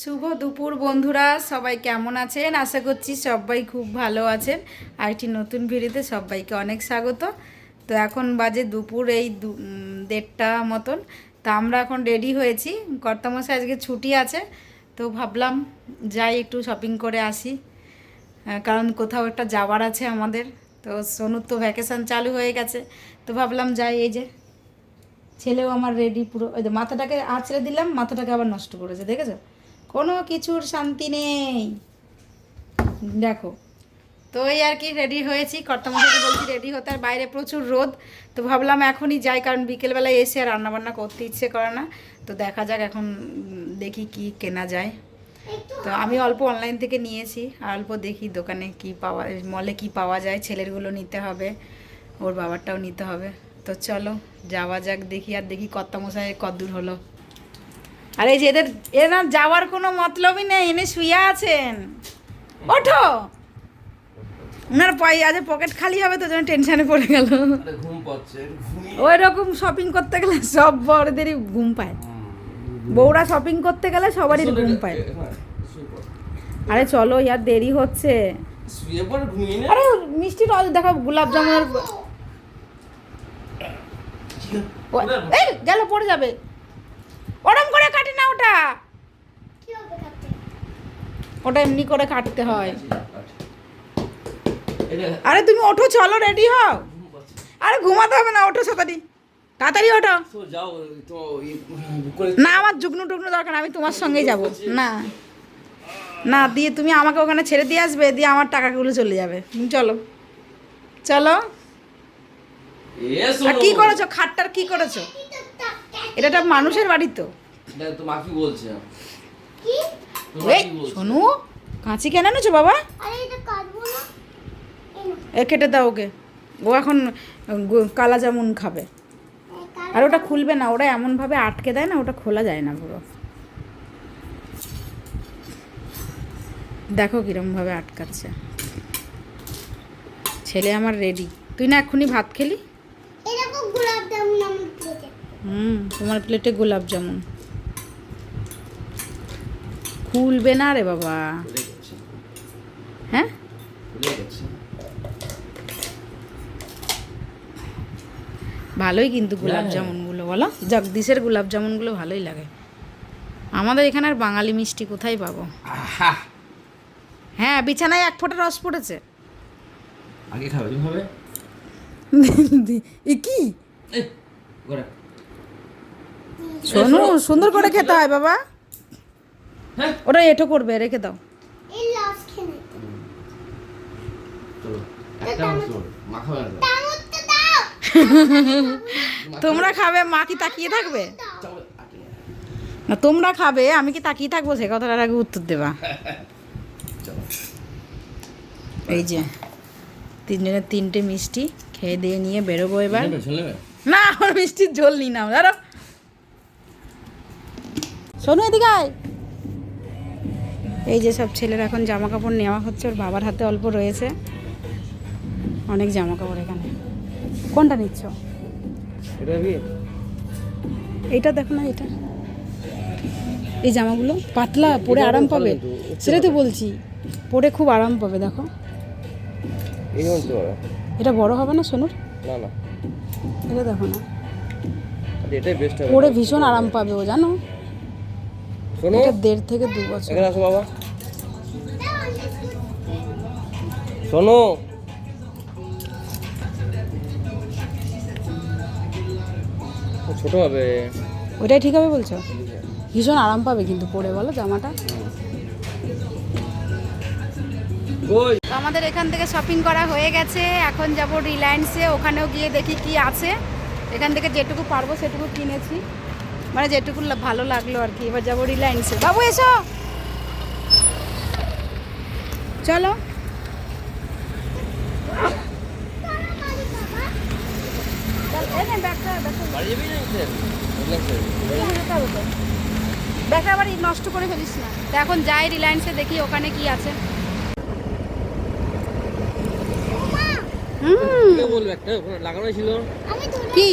শুভ দুপুর বন্ধুরা, সবাই কেমন আছেন? আশা করছি সবাই খুব ভালো আছেন। আর একটি নতুন ভিডিওতে সবাইকে অনেক স্বাগত। তো এখন বাজে দুপুর এই 1:30 মতন। তা আমরা এখন রেডি হয়েছি, কর্তামশাই আজকে ছুটি আছে। তো ভাবলাম যাই একটু শপিং করে আসি, কারণ কোথাও একটা যাওয়ার আছে আমাদের। তো সোনুর তো ভ্যাকেশান চালু হয়ে গেছে, তো ভাবলাম যাই। এই যে ছেলেও আমার রেডি পুরো, ওই যে মাথাটাকে আঁচড়ে দিলাম, মাথাটাকে আবার নষ্ট করেছে, দেখেছো? কোনো কিছুর শান্তি নেই, দেখো। তো এই আর কি রেডি হয়েছি, কর্তামশাইকে বলছি রেডি হতে, আর বাইরে প্রচুর রোদ। তো ভাবলাম এখনই যাই, কারণ বিকেলবেলায় এসে আর রান্নাবান্না করতে ইচ্ছে করে না। তো দেখা যাক এখন, দেখি কি কেনা যায়। তো আমি অল্প অনলাইন থেকে নিয়েছি, আর অল্প দেখি দোকানে কি পাওয়া, মলে কি পাওয়া যায়। ছেলেরগুলো নিতে হবে, ওর বাবারটাও নিতে হবে। তো চলো যাওয়া যাক, দেখি। আর দেখি কর্তামশাই কতদূর হলো। আর এই যে এরা যাওয়ার কোনো মতলবই নেই, এনে শুয়ে আছেন। ওঠো, ওনার আজ পকেট খালি হবে, তো যেন টেনশনে পড়ে গেল। ওই রকম শপিং করতে গেলে সব বড়দেরই ঘুম পায়, বউরা শপিং করতে গেলে সবারই ঘুম পায়। আরে চলো, ইয়ার দেরি হচ্ছে। আরে মিষ্টি রস দেখো, গোলাপ জামুনের এই গেল, পড়ে যাবে। ওরম করে কাটে না ওটা, ওটা এমনি করে কাটতে হয়। আরে তুমি ওঠো, চলো রেডি হও। আরে ঘুমাতে হবে না, ওঠো তাড়াতাড়ি, তাড়াতাড়ি ওঠো। না, আমার জুগনু টুকনু দরকার, আমি তোমার সঙ্গেই যাব। না না, দিয়ে তুমি আমাকে ওখানে ছেড়ে দিয়ে আসবে, দিয়ে আমার টাকাগুলো চলে যাবে। তুমি চলো চলো। আর কি করেছো খাটটার, কি করেছো? এটা একটা মানুষের বাড়ি তো। শোনো, কাঁচি কেন এনেছো বাবা? এ কেটে দাও ওকে, ও এখন কালা জামুন খাবে। আর ওটা খুলবে না, ওরা এমনভাবে আটকে দেয় না, ওটা খোলা যায় না পুরো। দেখো কিরমভাবে আটকাচ্ছে। ছেলে আমার রেডি। তুই না এক্ষুনি ভাত খেলি? তোমার প্লেটে গোলাপ জামুন। খুলবে না রে বাবা। হ্যাঁ, ভালোই কিন্তু গোলাপ জামুনগুলো, বলো, জগদীশের গোলাপ জামুনগুলো ভালোই লাগে। আমাদের এখানে আর বাঙালি মিষ্টি কোথায় পাবো? হ্যাঁ, বিছানায় 1 ফোঁটা রস পড়েছে। আগে খাবে, তুমি খাবে? এ কি শোনো, সুন্দর করে খেতে হয় বাবা। ওটা এঁটো করবে, রেখে দাও। তোমরা খাবে, মা কি তাকিয়ে থাকবে? না, তোমরা খাবে, আমি কি তাকিয়ে থাকবো? সে কথাটার আগে উত্তর দেবা। এই যে 3 জনের 3টে মিষ্টি খেয়ে দিয়ে নিয়ে বেরোবো এবার। না, আমার মিষ্টির ঝোল নি না, ধরো। শোনো, এদিকে আয়। এই যে সব ছেলের এখন জামা কাপড় নেওয়া হচ্ছে, ওর বাবার হাতে অল্প রয়েছে, অনেক জামা কাপড় এখানে। কোনটা নিচ্ছ? এইটা দেখো না, এটা এই জামাগুলো পাতলা, পরে আরাম পাবে, সেটাই তো বলছি, পরে খুব আরাম পাবে। দেখো, এটা বড় হবে না সোনুর? না না, এটা দেখো না, এটাই বেস্ট হবে, পরে ভীষণ আরাম পাবে ও, জানো। এটা 1.5 থেকে 2 বছর। এখানে আসো বাবা, শোনো। ছোট হবে, ওইটাই ঠিক হবে বলছো? ভীষণ আরাম পাবে কিন্তু পরে, বলো জামাটা। আমাদের এখান থেকে শপিং করা হয়ে গেছে, এখন যাব রিলায়েন্সে, ওখানেও গিয়ে দেখি কি আছে। এখান থেকে যেটুকু পারবো সেটুকু কিনেছি, মানে যেটুকু ভালো লাগলো আর কি। এবার যাবো রিলায়েন্সে। বাবু এসো, চলো। ব্যাগটা আবার নষ্ট করে ফেলিস না। তো এখন যাই রিলায়েন্সে, দেখি ওখানে কি আছে। লাগানো ছিল কি?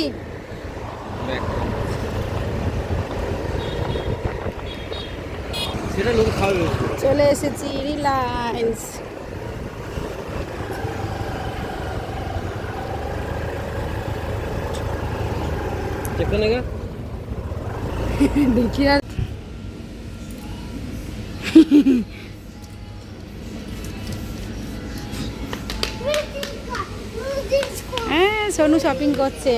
সেটা লোক খাবে। চলে এসেছি রিলায়েন্স। कितना लेगा? দেখি আর হ্যাঁ সোনু শপিং করছে।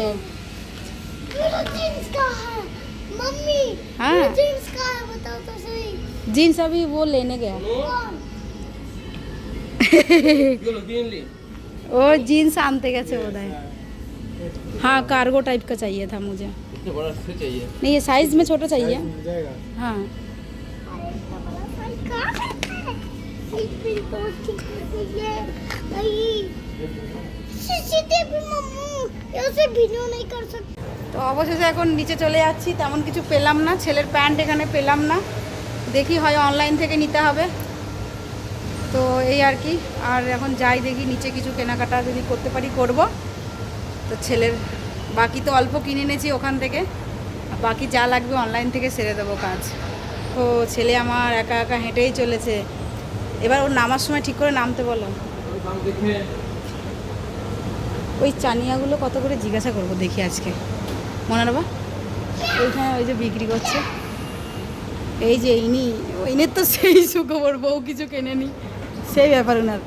जीन्स का है मम्मी। हाँ। जीन्स का है बताओ तो सही। जीन्स अभी वो लेने गया। कौन? ये लो तीन ली। वो जीन्स आनते कैसे होता है। हाँ कार्गो टाइप का चाहिए था मुझे। इतना बड़ा से चाहिए। नहीं ये साइज में छोटा चाहिए। हाँ अरे बड़ा साइज का है। एक मेरी बहुत ठीक है ये। नहीं। सीसीटीवी मम्मी ऐसे वीडियो नहीं कर सकते। তো অবশেষে এখন নিচে চলে যাচ্ছি, তেমন কিছু পেলাম না, ছেলের প্যান্ট এখানে পেলাম না, দেখি হয় অনলাইন থেকে নিতে হবে। তো এই আর কি, আর এখন যাই দেখি নিচে কিছু কেনাকাটা যদি করতে পারি করব। তো ছেলের বাকি তো অল্প কিনে এনেছি ওখান থেকে, আর বাকি যা লাগবে অনলাইন থেকে সেরে দেবো কাজ। তো ছেলে আমার একা একা হেঁটেই চলেছে, এবার ওর নামার সময় ঠিক করে নামতে বলো। दाम देखे। ওই চানিয়াগুলো কত করে জিজ্ঞাসা করবো দেখি আজকে, মনে রাখবা ওইখানে ওই যে বিক্রি করছে। এই যে ইনি তো সেই সুখবর, বউ কিছু কেনেনি সেই ব্যাপার ওনার।